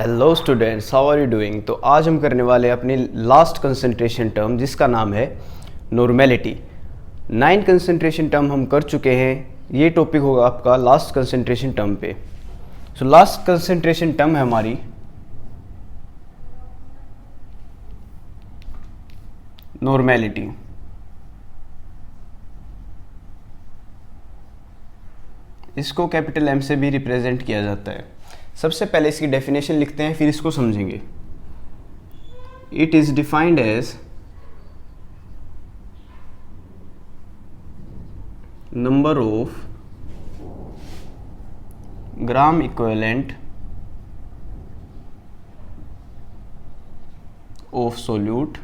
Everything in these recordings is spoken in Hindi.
Hello students, how are you doing. तो आज हम करने वाले हैं अपनी लास्ट कंसंट्रेशन टर्म जिसका नाम है नॉर्मेलिटी। 9 कंसंट्रेशन टर्म हम कर चुके हैं। ये टॉपिक होगा आपका लास्ट कंसंट्रेशन टर्म पे। सो लास्ट कंसंट्रेशन टर्म है हमारी नॉर्मेलिटी। इसको कैपिटल एम से भी रिप्रेजेंट किया जाता है। सबसे पहले इसकी डेफिनेशन लिखते हैं, फिर इसको समझेंगे। It is defined as number of gram equivalent of solute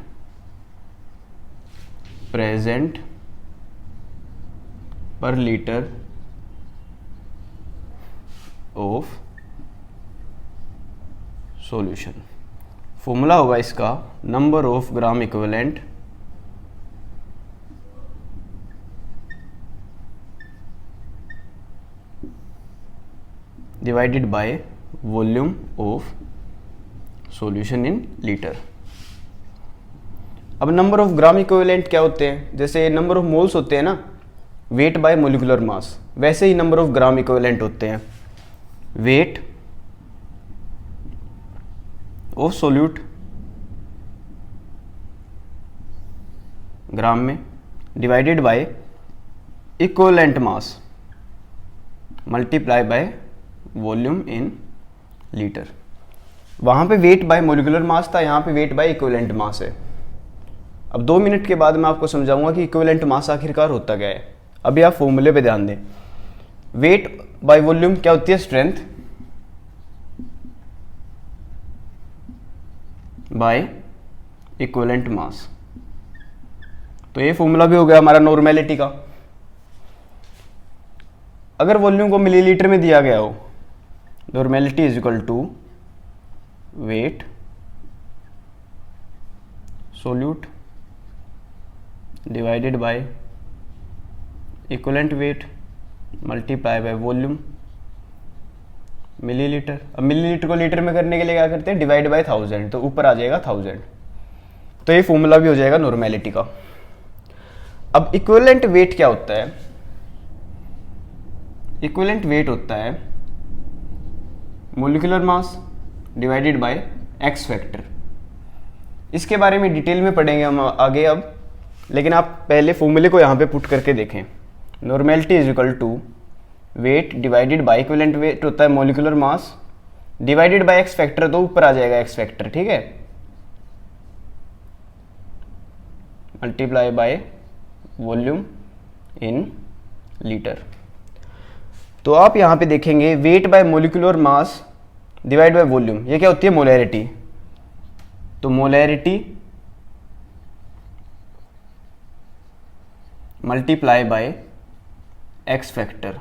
present per litre of solution. Formula होगा इसका number of gram equivalent divided by volume of solution in litre. अब नंबर ऑफ ग्राम इक्विवेलेंट क्या होते हैं? जैसे नंबर ऑफ मोल्स होते हैं ना, वेट बाय मोलिकुलर मास, वैसे ही नंबर ऑफ ग्राम इक्विवेलेंट होते हैं। वेट ऑफ सोल्यूट ग्राम में divided by equivalent mass multiply by volume in litre. वहाँ पे वेट बाय मोलिकुलर मास था, यहाँ पे वेट बाय इक्विवेलेंट मास है। अब 2 मिनट के बाद मैं आपको समझाऊंगा कि इक्विवेलेंट मास आखिरकार होता क्या है। अभी आप फॉर्मूले पे ध्यान दें। वेट बाय वॉल्यूम क्या होती है? Strength by equivalent mass. तो ये फॉर्मूला भी हो गया हमारा नॉर्मेलिटी का। अगर वॉल्यूम को मिलीलीटर में दिया गया हो, normality is equal to weight solute divided by equivalent weight multiply by volume millilitre. अब मिलीलीटर को लीटर में करने के लिए क्या करते हैं? डिवाइड बाय 1000, तो ऊपर आ जाएगा 1000। तो ये फॉर्मूला भी हो जाएगा नॉर्मेलिटी का। अब इक्विवेलेंट वेट क्या होता है? इक्विवेलेंट वेट होता है molecular mass divided by x factor. इसके बारे में डिटेल में पढ़ेंगे हम आगे अब, लेकिन आप पहले फॉर्मूले को यहाँ पे पुट करके देखें। Normality is equal to weight divided by equivalent weight होता है molecular mass divided by x factor, तो ऊपर आ जाएगा एक्स फैक्टर, ठीक है, multiply by volume in litre. तो आप यहां पे देखेंगे weight by molecular mass divide by volume, ये क्या होती है? मोलैरिटी। तो molarity multiply by x factor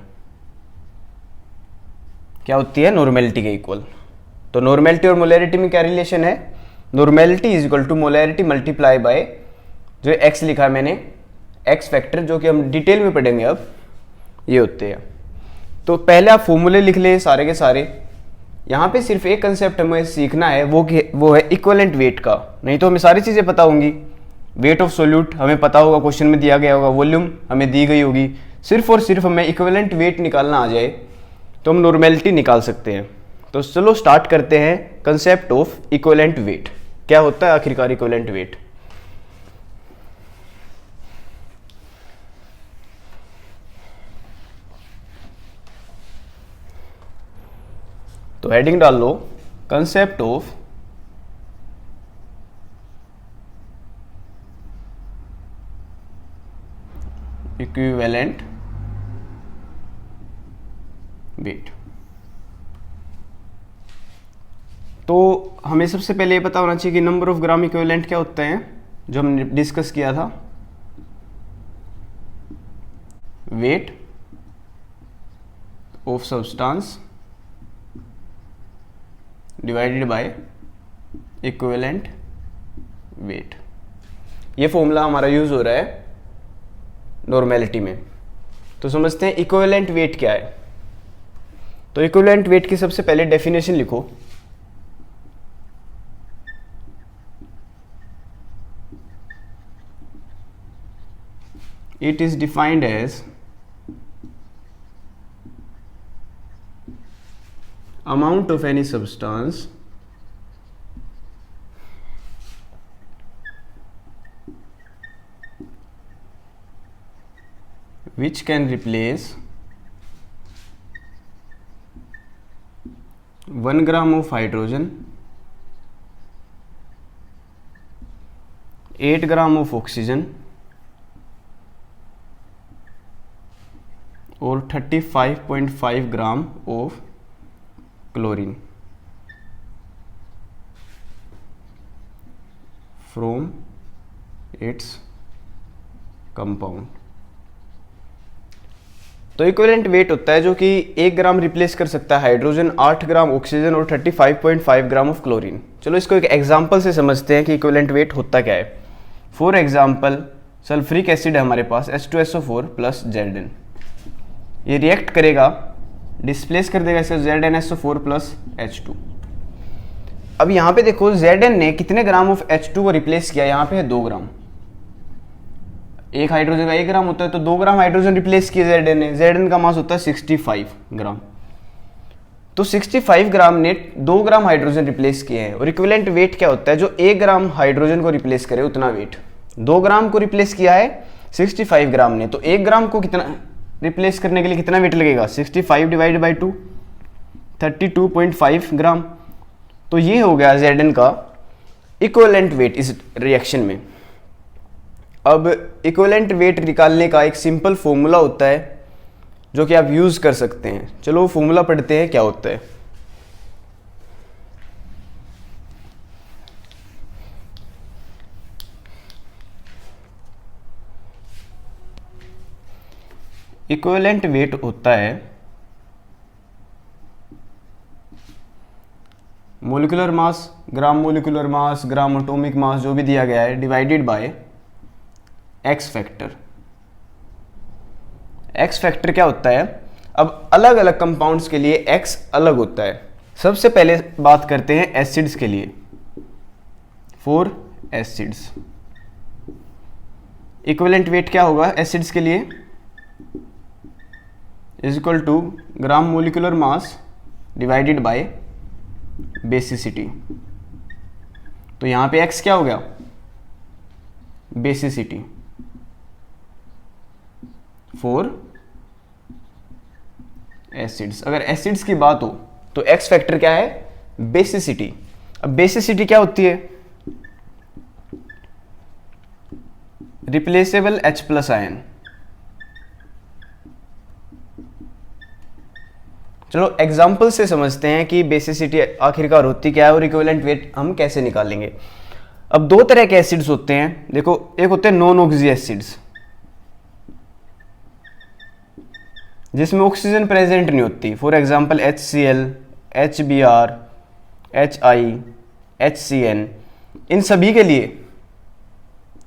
क्या होती है? नॉर्मेलिटी के इक्वल। तो नॉर्मेलिटी और मोलैरिटी में क्या रिलेशन है? Normality is equal to molarity multiply by जो एक्स लिखा है मैंने, एक्स फैक्टर, जो कि हम डिटेल में पढ़ेंगे अब, ये होते हैं। तो पहले आप फॉर्मूले लिख ले सारे के सारे। यहाँ पे सिर्फ एक कंसेप्ट हमें सीखना है, वो है इक्विवेलेंट वेट का। नहीं तो हमें सारी चीज़ें पता होंगी। वेट ऑफ सोल्यूट हमें पता होगा, क्वेश्चन में दिया गया होगा, वॉल्यूम हमें दी गई होगी। सिर्फ और सिर्फ हमें इक्विवेलेंट वेट निकालना आ जाए तो हम नॉर्मेलिटी निकाल सकते हैं। तो चलो स्टार्ट करते हैं कंसेप्ट ऑफ इक्विवेलेंट वेट। क्या होता है आखिरकार इक्विवेलेंट वेट? तो हेडिंग डाल लो कंसेप्ट ऑफ इक्विवेलेंट वेट। तो हमें सबसे पहले ये पता होना चाहिए कि नंबर ऑफ ग्राम इक्विवेलेंट क्या होते हैं, जो हमने डिस्कस किया था। Weight of substance divided by equivalent wait. ये फॉर्मूला हमारा यूज हो रहा है नॉर्मेलिटी में। तो समझते हैं इक्विवेलेंट वेट क्या है। तो इक्विवेलेंट वेट की सबसे पहले डेफिनेशन लिखो। it is defined as amount of any substance which can replace 1 gram of hydrogen, 8 gram of oxygen और 35.5 gram of chlorine from its compound. तो इक्विवेलेंट वेट होता है जो कि 1 ग्राम रिप्लेस कर सकता है हाइड्रोजन, 8 ग्राम ऑक्सीजन और 35.5 ग्राम ऑफ क्लोरीन। चलो इसको एक एग्जांपल से समझते हैं कि इक्विवेलेंट वेट होता क्या है। फॉर एग्जांपल सल्फ्यूरिक एसिड है हमारे पास H2SO4 प्लस Zn, ये रिएक्ट करेगा, डिस्प्लेस कर देगा इसका ZnSO4 प्लस H2। अब यहाँ पे देखो Zn ने कितने ग्राम ऑफ H2 को रिप्लेस किया, यहाँ पे है 2 ग्राम। एक हाइड्रोजन का 1 ग्राम होता है तो 2 ग्राम हाइड्रोजन रिप्लेस किया Zn ने। Zn का मास होता है 65 ग्राम, तो 65 ग्राम ने 2 ग्राम हाइड्रोजन रिप्लेस किए हैं। और इक्विवेलेंट वेट क्या होता है, जो 1 ग्राम हाइड्रोजन को रिप्लेस करे उतना वेट। 2 ग्राम को रिप्लेस किया है 65 ग्राम ने, तो 1 ग्राम को कितना रिप्लेस करने के लिए कितना वेट लगेगा, 65 डिवाइड बाई 2, 32.5 ग्राम। तो ये हो गया Zn का इक्विवेलेंट वेट इस रिएक्शन में। अब इक्विवेलेंट वेट निकालने का एक सिंपल फॉर्मूला होता है जो कि आप यूज कर सकते हैं। चलो वो फॉर्मूला पढ़ते हैं क्या होता है। इक्विवेलेंट वेट होता है मोलिकुलर मास, ग्राम मोलिकुलर मास, ग्राम एटॉमिक मास जो भी दिया गया है, divided by x factor. X factor क्या होता है, अब अलग अलग कंपाउंड्स के लिए एक्स अलग होता है। सबसे पहले बात करते हैं एसिड्स के लिए। फॉर एसिड्स इक्विवेलेंट वेट क्या होगा एसिड्स के लिए, is equal to gram molecular mass divided by basicity. तो यहां पे एक्स क्या हो गया, बेसिसिटी फॉर एसिड्स। अगर एसिड्स की बात हो तो एक्स फैक्टर क्या है, बेसिसिटी। अब बेसिसिटी क्या होती है, रिप्लेसेबल H प्लस आयन। चलो एग्जाम्पल से समझते हैं कि बेसिसिटी आखिरकार होती क्या है और इक्विवेलेंट वेट हम कैसे निकालेंगे। अब 2 तरह के एसिड्स होते हैं, देखो एक होते हैं नॉन ऑक्सी एसिड्स जिसमें ऑक्सीजन प्रेजेंट नहीं होती। For example HCl, HBr, HI, HCN, इन सभी के लिए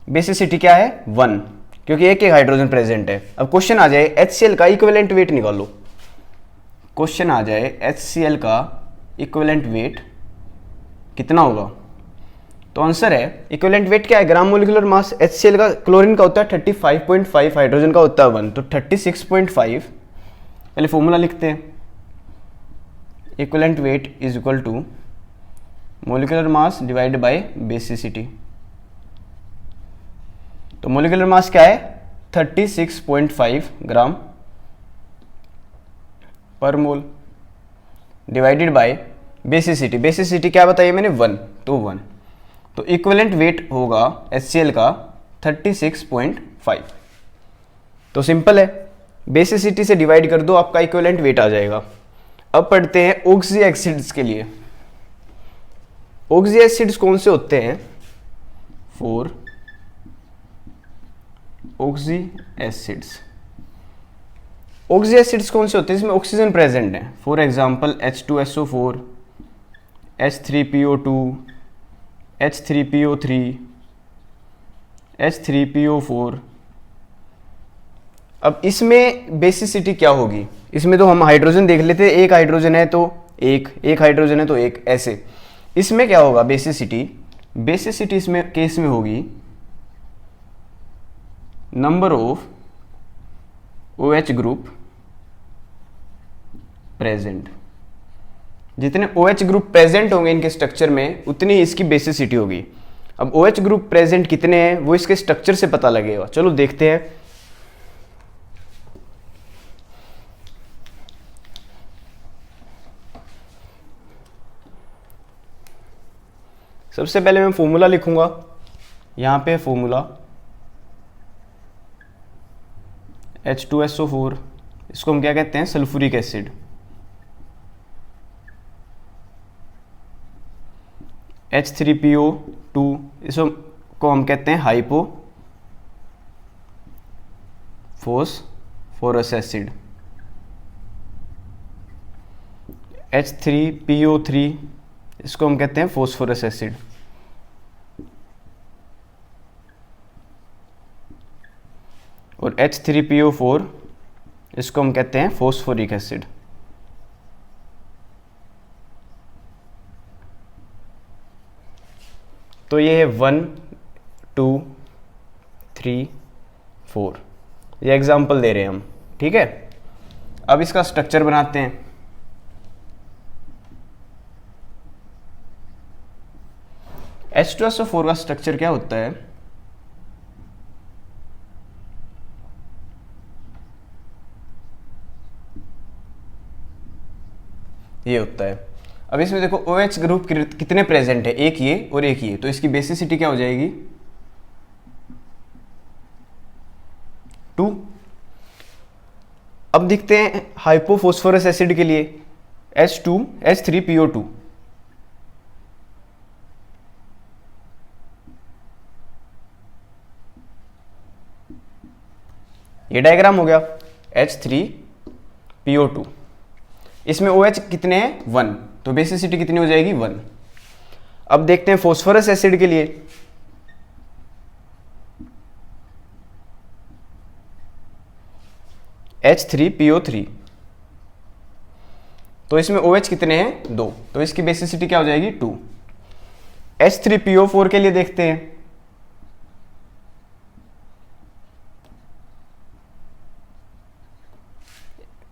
बेसिसिटी क्या है 1, क्योंकि एक एक हाइड्रोजन प्रेजेंट है। अब क्वेश्चन आ जाए HCl का इक्विवेलेंट वेट निकालो। क्वेश्चन आ जाए HCl का इक्विवेलेंट वेट कितना होगा, तो आंसर है इक्विवेलेंट वेट क्या है, ग्राम मोलिकुलर मास। HCl का क्लोरीन का होता है 35.5, हाइड्रोजन का होता है 1, तो 36.5। पहले फॉर्मूला लिखते हैं, equivalent weight is equal to molecular mass divide by basicity. तो मोलिकुलर मास क्या है 36.5 gram per mole divided by basicity. Basicity क्या बताइए मैंने 1, तो 1। तो इक्विवेलेंट वेट होगा HCl का 36.5। तो सिंपल है, बेसिसिटी से डिवाइड कर दो आपका इक्विवेलेंट वेट आ जाएगा। अब पढ़ते हैं ऑक्सी एसिड्स के लिए। ऑक्सी एसिड्स कौन से होते हैं, for oxy acids. Oxy acids कौन से होते हैं जिसमें ऑक्सीजन प्रेजेंट है। For example H2SO4, H3PO2, H3PO3, H3PO4। अब इसमें बेसिसिटी क्या होगी, इसमें तो हम हाइड्रोजन देख लेते हैं, एक हाइड्रोजन है तो एक हाइड्रोजन है तो एक, ऐसे। इसमें क्या होगा बेसिसिटी, बेसिसिटी इसमें केस में होगी number of OH group present. जितने OH ग्रुप प्रेजेंट होंगे इनके स्ट्रक्चर में उतनी ही इसकी बेसिसिटी होगी। अब OH ग्रुप प्रेजेंट कितने हैं वो इसके स्ट्रक्चर से पता लगेगा। चलो देखते हैं। सबसे पहले मैं फॉर्मूला लिखूंगा, यहां पे फॉर्मूला H2SO4, इसको हम क्या कहते हैं, सल्फ्यूरिक एसिड। H3PO2, इसको हम कहते हैं हाइपो फोस्फोरस एसिड। H3PO3, इसको हम कहते हैं फोस्फोरस एसिड। और H3PO4, इसको हम कहते हैं फोस्फोरिक एसिड। तो ये है 1 2 3 4, ये एग्जाम्पल दे रहे हैं हम, ठीक है। अब इसका स्ट्रक्चर बनाते हैं। H2SO4 का स्ट्रक्चर क्या होता है, ये होता है। अब इसमें देखो OH ग्रुप कितने प्रेजेंट है, एक ये और एक ये, तो इसकी बेसिसिटी क्या हो जाएगी 2। अब दिखते हैं हाइपोफॉस्फोरस एसिड के लिए H3PO2। ये डायग्राम हो गया H3PO2। इसमें OH कितने हैं 1, तो बेसिसिटी कितनी हो जाएगी 1। अब देखते हैं फॉस्फोरस एसिड के लिए। H3PO3, तो इसमें OH कितने हैं 2, तो इसकी बेसिसिटी क्या हो जाएगी 2। H3PO4 के लिए देखते हैं।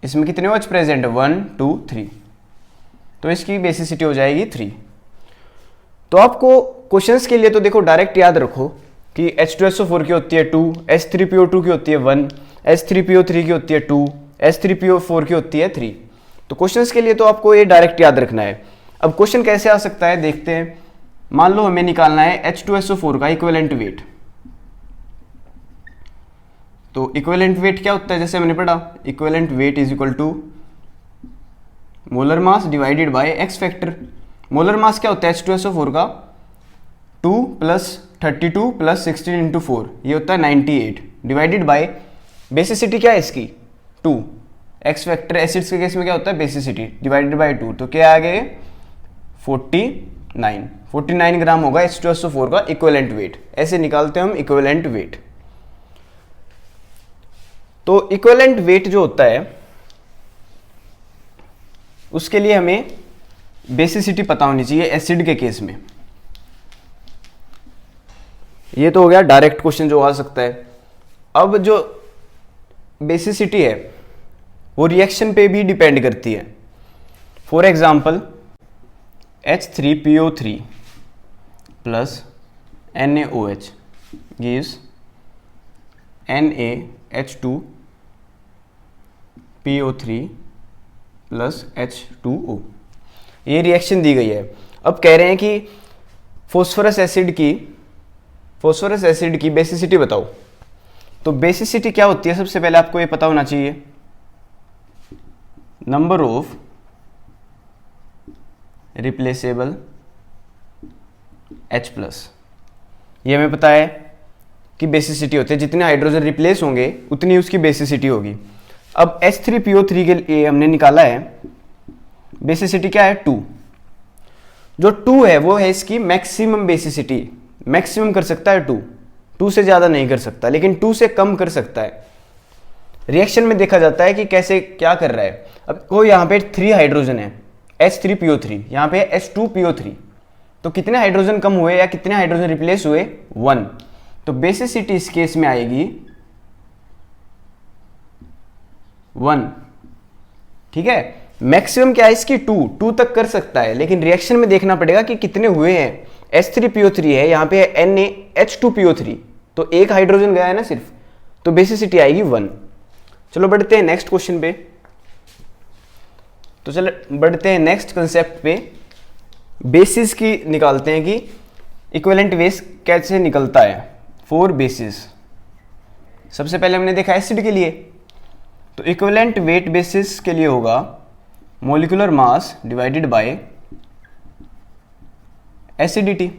इसमें कितने OH प्रेजेंट है 1 2 3, तो इसकी बेसिसिटी हो जाएगी 3। तो आपको क्वेश्चंस के लिए तो देखो डायरेक्ट याद रखो कि H2SO4 की होती है 2, H3PO2 की होती है 1, H3PO3 की होती है 2, H3PO4 की होती है 3। तो क्वेश्चंस के लिए तो आपको ये डायरेक्ट याद रखना है। अब क्वेश्चन कैसे आ सकता है देखते हैं। मान लो हमें निकालना है H2SO4 का इक्विवेलेंट वेट। तो इक्विवेलेंट वेट क्या होता है, जैसे मैंने पढ़ा, equivalent weight is equal to molar mass divided by x factor. Molar mass क्या होता है H2SO4 का 2 + 32 + 16 इंटू 4, ये होता है 98, डिवाइडेड बाय बेसिसिटी क्या है इसकी 2। एक्स फैक्टर एसिड्स के केस में क्या होता है बेसिसिटी डिवाइडेड बाय 2, तो क्या आ गए 49 ग्राम होगा H2SO4 का इक्विवेलेंट वेट। ऐसे निकालते हैं हम इक्विवेलेंट वेट। तो इक्विवेलेंट वेट जो होता है उसके लिए हमें बेसिसिटी पता होनी चाहिए एसिड के केस में। ये तो हो गया डायरेक्ट क्वेश्चन जो आ सकता है। अब जो बेसिसिटी है वो रिएक्शन पे भी डिपेंड करती है। For example H3PO3 plus NaOH gives NaH2PO3 plus H2O। ये रिएक्शन दी गई है। अब कह रहे हैं कि फॉस्फोरस एसिड की बेसिसिटी बताओ। तो बेसिसिटी क्या होती है, सबसे पहले आपको ये पता होना चाहिए, नंबर ऑफ रिप्लेसेबल H+। ये हमें पता है कि बेसिसिटी होती है, जितने हाइड्रोजन रिप्लेस होंगे उतनी उसकी बेसिसिटी होगी। अब H3PO3 के लिए हमने निकाला है बेसिसिटी क्या है 2। जो 2 है वो है इसकी मैक्सिमम बेसिसिटी, मैक्सिमम कर सकता है 2 से ज़्यादा नहीं कर सकता, लेकिन 2 से कम कर सकता है। रिएक्शन में देखा जाता है कि कैसे क्या कर रहा है। अब कोई यहाँ पे 3 हाइड्रोजन है H3PO3, यहाँ पे H2PO3, तो कितने हाइड्रोजन कम हुए या कितने हाइड्रोजन रिप्लेस हुए 1। तो बेसिसिटी इस केस में आएगी 1, ठीक है। मैक्सिमम क्या है इसकी 2 तक कर सकता है, लेकिन रिएक्शन में देखना पड़ेगा कि कितने हुए हैं। H3PO3 है, यहाँ पे है NaH2PO3, तो एक हाइड्रोजन गया है ना सिर्फ, तो बेसिसिटी आएगी 1। चलो बढ़ते हैं नेक्स्ट क्वेश्चन पे। तो चलो बढ़ते हैं नेक्स्ट कंसेप्ट पे, बेसिस की निकालते हैं कि इक्विवेलेंट वेट कैसे निकलता है फॉर बेसिस। सबसे पहले हमने देखा एसिड के लिए, तो इक्विवेलेंट वेट बेसिस के लिए होगा molecular mass divided by acidity.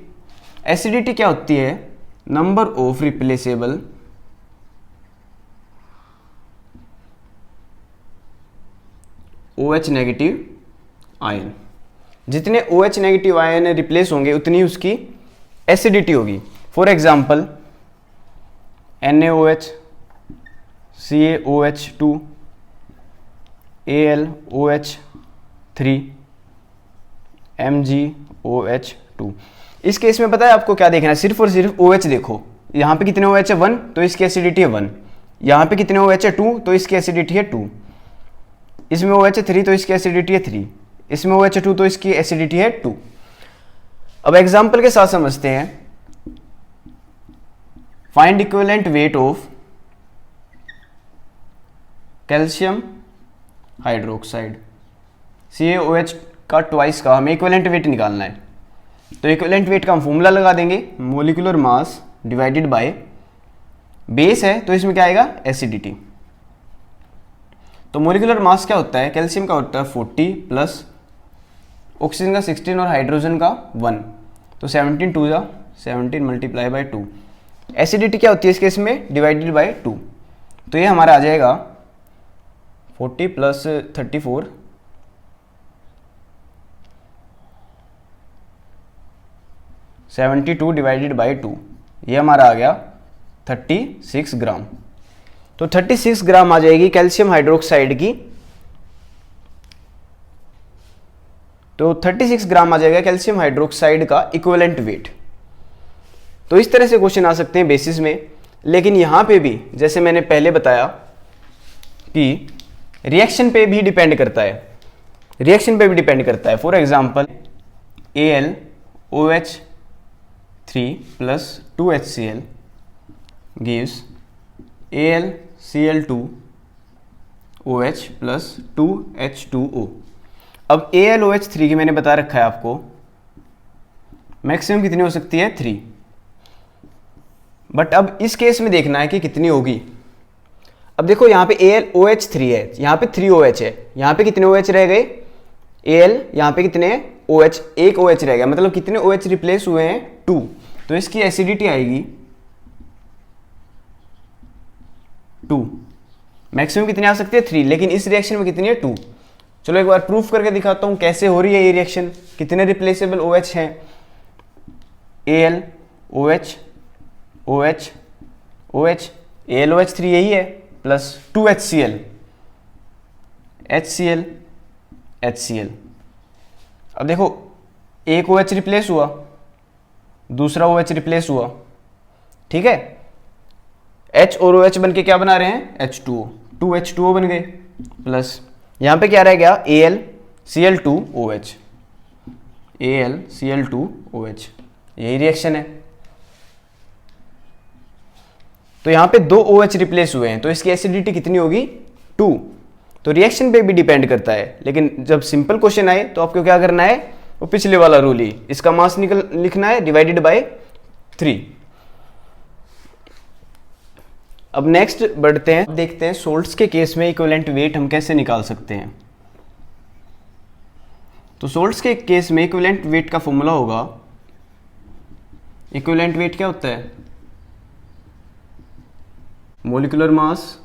Acidity क्या होती है? Number of replaceable OH negative ion. जितने OH नेगेटिव आयन रिप्लेस होंगे उतनी उसकी एसिडिटी होगी। For example NaOH, CaOH2, AlOH3, MgOH2। इस केस में पता है आपको क्या देखना है? सिर्फ और सिर्फ OH देखो। यहाँ पे कितने OH है 1, तो इसकी एसिडिटी है 1। यहाँ पे कितने OH है 2, तो इसकी एसिडिटी है 2। इसमें OH है 3, तो इसकी एसिडिटी है 3। इसमें OH है 2, तो इसकी एसिडिटी है 2। अब एग्जाम्पल के साथ समझते हैं। Find equivalent weight of calcium hydroxide. CaOH का ट्वाइस का हमें इक्विवेलेंट वेट निकालना है। तो इक्विवेलेंट वेट का हम फॉर्मूला लगा देंगे, molecular mass divided by base है, तो इसमें क्या आएगा? एसिडिटी। तो मोलिकुलर मास क्या होता है? कैल्शियम का होता है 40 प्लस ऑक्सीजन का 16 और हाइड्रोजन का 1, तो 17 2 जा 17 मल्टीप्लाई बाय 2। एसिडिटी क्या होती है इस केस में? Divided by 2। तो ये हमारा आ जाएगा 40 प्लस 34 72 डिवाइडेड बाय 2, ये हमारा आ गया 36 ग्राम। तो 36 ग्राम आ जाएगी कैल्शियम हाइड्रोक्साइड की। तो 36 ग्राम आ जाएगा कैल्शियम हाइड्रोक्साइड का इक्विवेलेंट वेट। तो इस तरह से क्वेश्चन आ सकते हैं बेसिस में। लेकिन यहां पे भी जैसे मैंने पहले बताया कि रिएक्शन पे भी डिपेंड करता है, रिएक्शन पे भी डिपेंड करता है। For example AlOH3 plus 2HCl gives AlCl2OH plus 2H2O। अब AlOH3 की मैंने बता रखा है आपको मैक्सिमम कितनी हो सकती है? 3। बट अब इस केस में देखना है कि कितनी होगी। अब देखो यहाँ पे AlOH3 है, यहाँ पे 3OH है, यहाँ पे कितने OH रह गए? Al, यहाँ पे कितने OH? एक OH रह गया, मतलब कितने OH रिप्लेस हुए हैं? 2। तो इसकी एसिडिटी आएगी 2। मैक्सिमम कितनी आ सकती है? 3, लेकिन इस रिएक्शन में कितनी है? 2। चलो एक बार प्रूफ करके दिखाता हूँ कैसे हो रही है ये रिएक्शन। कितने रिप्लेसेबल OH हैं? AlOH, OH, OH, AlOH3 यही है, प्लस 2HCl, HCl, HCl। अब देखो एक OH रिप्लेस हुआ, दूसरा OH रिप्लेस हुआ, ठीक है। H और OH बन के क्या बना रहे हैं? H2O, 2H2O बन गए, प्लस यहाँ पे क्या रह गया? AlCl2OH, AlCl2OH। यही रिएक्शन है। तो यहाँ पे 2 OH रिप्लेस हुए हैं, तो इसकी एसिडिटी कितनी होगी? 2। तो रिएक्शन पे भी डिपेंड करता है। लेकिन जब सिंपल क्वेश्चन आए तो आपको क्या करना है? वो पिछले वाला रूल ही, इसका मास लिखना है डिवाइडेड बाय 3। अब नेक्स्ट बढ़ते हैं, देखते हैं सोल्ट्स के केस में इक्विवेलेंट वेट हम कैसे निकाल सकते हैं। तो सोल्ट्स के केस में इक्विवेलेंट वेट का फॉर्मूला होगा, इक्विवेलेंट वेट क्या होता है? Molecular mass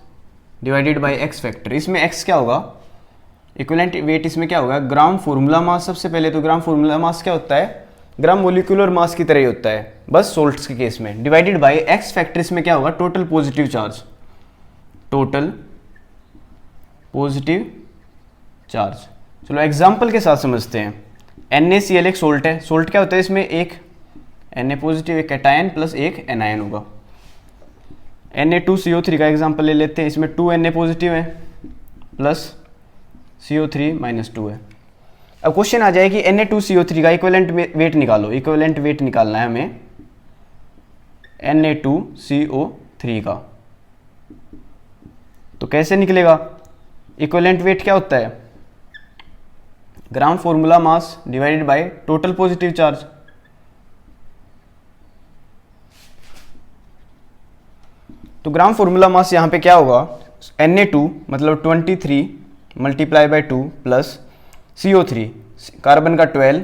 divided by x factor. इसमें एक्स क्या होगा? इक्विवेलेंट वेट इसमें क्या होगा? Gram formula mass. सबसे पहले तो ग्राम फॉर्मूला मास क्या होता है? ग्राम मोलिकुलर मास की तरह ही होता है, बस सोल्ट्स के केस में। डिवाइडेड बाय एक्स फैक्टर, इसमें क्या होगा? Total positive charge, total positive charge. चलो एग्जांपल के साथ समझते हैं। NaCl एक सोल्ट है। सोल्ट क्या होता है? इसमें एक Na पॉजिटिव, एक कैटायन प्लस एक एनायन होगा। Na2CO3 का एग्जांपल ले लेते हैं। इसमें 2 Na पॉजिटिव है प्लस CO3 माइनस 2 है। अब क्वेश्चन आ जाए कि Na2CO3 का इक्विवेलेंट वेट निकालो। इक्विवेलेंट वेट निकालना है हमें Na2CO3 का। तो कैसे निकलेगा? इक्विवेलेंट वेट क्या होता है? Gram formula mass divided by total positive charge. तो ग्राम फॉर्मूला मास यहाँ पे क्या होगा? Na2 मतलब 23 multiply by 2 plus CO3 carbon का 12,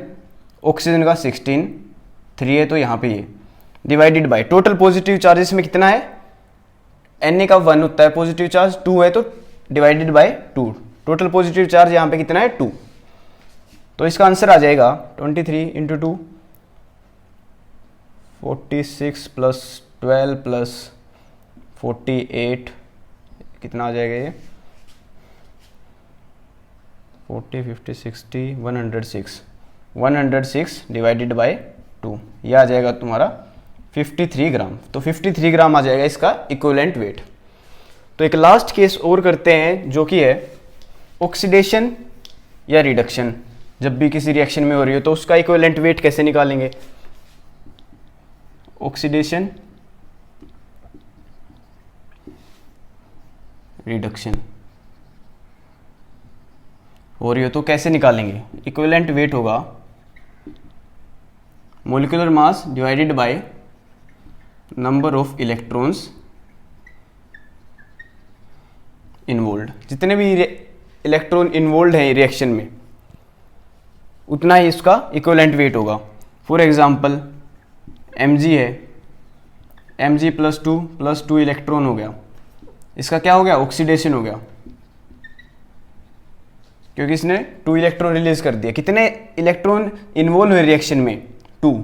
ऑक्सीजन का 16, 3 है तो यहाँ पे ये divided by total positive charges में कितना है? Na का 1 होता है पॉजिटिव चार्ज, 2 है तो divided by 2। Total positive charge यहाँ पे कितना है? 2। तो इसका आंसर आ जाएगा 23 इंटू 2 46 प्लस 12 प्लस 48 कितना आ जाएगा ये? 40 50 60 106 डिवाइडेड बाय 2, ये आ जाएगा तुम्हारा 53 ग्राम। तो 53 ग्राम आ जाएगा इसका इक्विवेलेंट वेट। तो एक लास्ट केस और करते हैं जो कि है ऑक्सीडेशन या रिडक्शन। जब भी किसी रिएक्शन में हो रही हो तो उसका इक्विवेलेंट वेट कैसे निकालेंगे? ऑक्सीडेशन रिडक्शन हो रही हो तो कैसे निकालेंगे? इक्विवेलेंट वेट होगा molecular mass divided by number of electrons involve. जितने भी इलेक्ट्रॉन इन्वॉल्व हैं रिएक्शन में उतना ही इसका इक्विवेलेंट वेट होगा। फॉर एग्जांपल Mg है, Mg प्लस 2 इलेक्ट्रॉन हो गया, इसका क्या हो गया? ऑक्सीडेशन हो गया, क्योंकि इसने 2 इलेक्ट्रॉन रिलीज कर दिया। कितने इलेक्ट्रॉन इन्वॉल्व हुए रिएक्शन में? 2।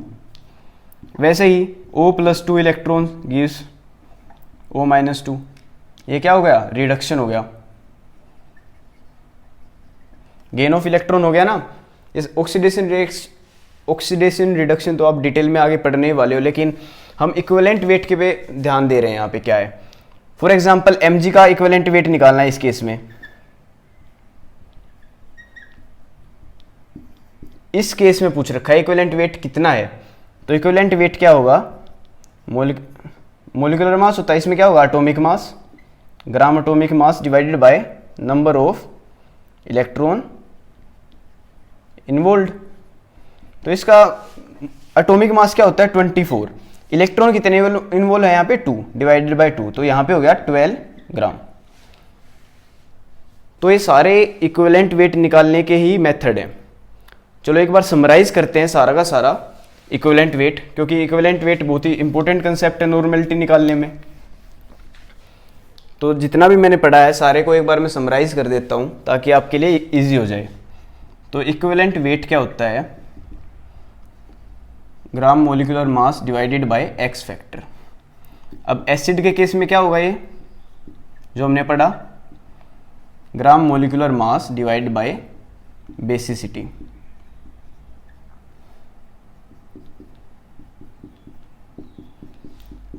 वैसे ही O plus 2 electron gives O minus 2, ये क्या हो गया? रिडक्शन हो गया, गेन ऑफ इलेक्ट्रॉन हो गया ना। इस ऑक्सीडेशन रिडक्शन तो आप डिटेल में आगे पढ़ने वाले हो, लेकिन हम इक्विवेलेंट वेट के पे ध्यान दे रहे हैं यहाँ पे क्या है। फॉर एग्जांपल Mg का इक्विवेलेंट वेट निकालना है इस केस में। इस केस में पूछ रखा है इक्विवेलेंट वेट कितना है, तो इक्विवेलेंट वेट क्या होगा? मोलिकुलर मास होता है, इसमें क्या होगा? Atomic mass, gram atomic mass divided by number of electron involve. तो इसका एटॉमिक मास क्या होता है? 24। इलेक्ट्रॉन कितने इन्वॉल्व है यहाँ पे? 2 डिवाइडेड बाय 2, तो यहाँ पे हो गया 12 ग्राम। तो ये सारे इक्विवेलेंट वेट निकालने के ही मेथड हैं। चलो एक बार समराइज करते हैं सारा का सारा इक्विवेलेंट वेट, क्योंकि इक्विवेलेंट वेट बहुत ही इंपॉर्टेंट कंसेप्ट है नॉर्मेलिटी निकालने में। तो जितना भी मैंने पढ़ा है सारे को एक बार मैं समराइज कर देता हूँ ताकि आपके लिए इजी हो जाए। तो इक्विवेलेंट वेट क्या होता है? ग्राम molecular mass divided by x factor. अब एसिड के केस में क्या होगा? ये जो हमने पढ़ा, ग्राम molecular mass divide by basicity.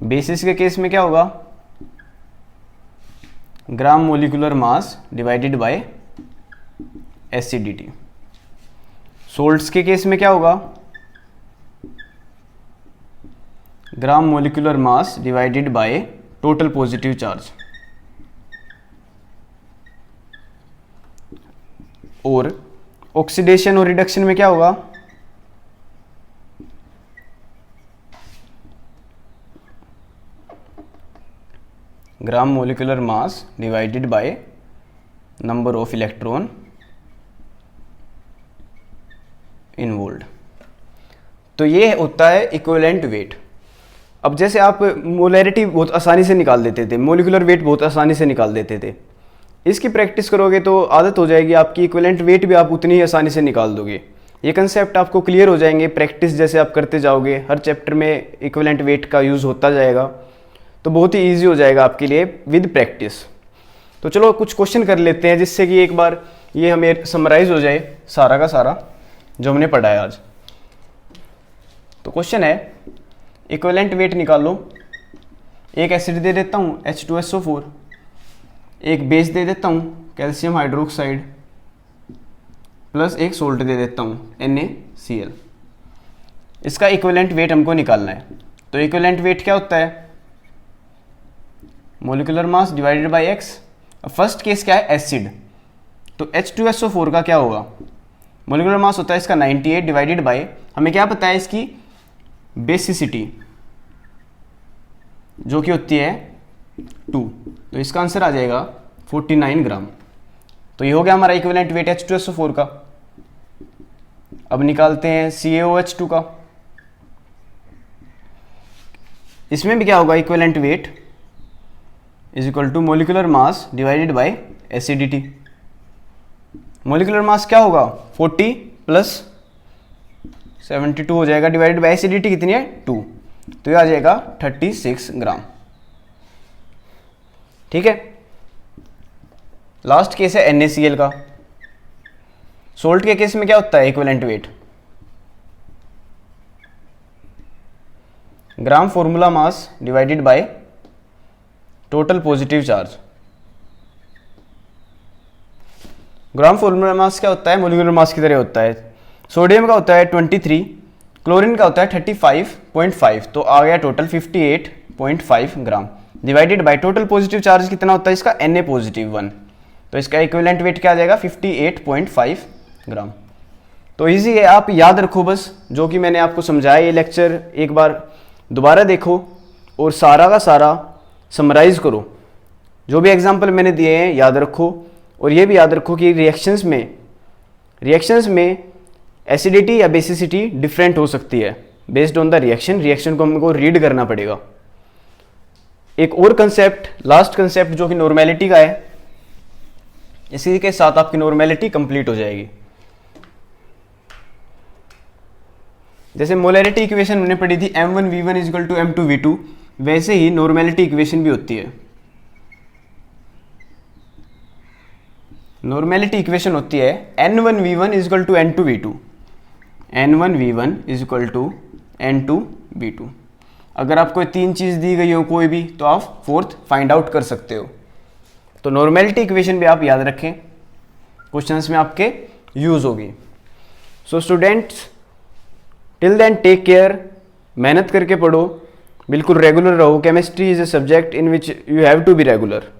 Basis के केस में क्या होगा? ग्राम molecular mass divided by acidity. Salts के केस में क्या होगा? ग्राम molecular mass divided by total positive charge. और ऑक्सीडेशन और रिडक्शन में क्या होगा? ग्राम molecular mass divided by number of electron involve. तो ये होता है इक्विवेलेंट वेट। अब जैसे आप मोलैरिटी बहुत आसानी से निकाल देते थे, मोलिकुलर वेट बहुत आसानी से निकाल देते थे, इसकी प्रैक्टिस करोगे तो आदत हो जाएगी आपकी, इक्विवेलेंट वेट भी आप उतनी ही आसानी से निकाल दोगे। ये कंसेप्ट आपको क्लियर हो जाएंगे प्रैक्टिस जैसे आप करते जाओगे, हर चैप्टर में इक्विवेलेंट वेट का यूज़ होता जाएगा, तो बहुत ही ईजी हो जाएगा आपके लिए विद प्रैक्टिस। तो चलो कुछ क्वेश्चन कर लेते हैं जिससे कि एक बार ये हमें समराइज हो जाए सारा का सारा जो हमने पढ़ा है आज। तो क्वेश्चन है इक्विवेलेंट वेट निकालो। एक एसिड दे देता हूँ H2SO4, एक बेस दे देता हूँ कैल्शियम हाइड्रोक्साइड प्लस एक सोल्ट दे देता हूँ NaCl। इसका इक्विवेलेंट वेट हमको निकालना है। तो इक्विवेलेंट वेट क्या होता है? Molecular mass divided bye x। First case क्या है? एसिड। तो H2SO4 का क्या होगा? मोलिकुलर मास होता है इसका 98 डिवाइडेड बाय, हमें क्या पता है इसकी बेसिसिटी जो कि होती है 2। तो इसका आंसर आ जाएगा 49 ग्राम। तो ये हो गया हमारा इक्विवेलेंट वेट H2SO4 का। अब निकालते हैं CaOH2 का। इसमें भी क्या होगा? Equivalent weight is equal to molecular mass divided by acidity. Molecular mass क्या होगा? 40 प्लस 72 हो जाएगा, डिवाइडेड बाय एसिडिटी कितनी है? 2। तो ये आ जाएगा 36 ग्राम। ठीक है। लास्ट केस है NaCl का। सोल्ट के केस में क्या होता है equivalent weight? Gram formula mass divided by total positive charge. Gram formula mass क्या होता है? मोलिकुलर मास की तरह होता है। सोडियम का होता है 23, क्लोरीन का होता है 35.5, तो आ गया total 58.5 gram divided by total positive charge कितना होता है इसका? Na positive 1। तो इसका इक्विवेलेंट वेट क्या आ जाएगा? 58.5 ग्राम। तो इजी है, आप याद रखो बस जो कि मैंने आपको समझाया। ये लेक्चर एक बार दोबारा देखो और सारा का सारा समराइज करो। जो भी एग्जाम्पल मैंने दिए हैं याद रखो, और ये भी याद रखो कि रिएक्शंस में एसिडिटी या बेसिसिटी डिफरेंट हो सकती है बेस्ड ऑन द रिएक्शन को हमको रीड करना पड़ेगा। एक और कंसेप्ट, लास्ट कंसेप्ट जो कि नॉर्मेलिटी का है, इसी के साथ आपकी नॉर्मेलिटी कंप्लीट हो जाएगी। जैसे मोलैरिटी इक्वेशन हमने पढ़ी थी M1V1 is equal to M2V2, वैसे ही नॉर्मेलिटी इक्वेशन भी होती है। नॉर्मेलिटी इक्वेशन होती है N1V1 is equal to N2V2, N1V1 is equal to N2V2। अगर आपको तीन चीज़ दी गई हो कोई भी, तो आप फोर्थ फाइंड आउट कर सकते हो। तो नॉर्मेलिटी इक्वेशन भी आप याद रखें, क्वेश्चंस में आपके यूज होगी। So students, till then take care, मेहनत करके पढ़ो, बिल्कुल रेगुलर रहो। Chemistry is a subject in which you have to be regular.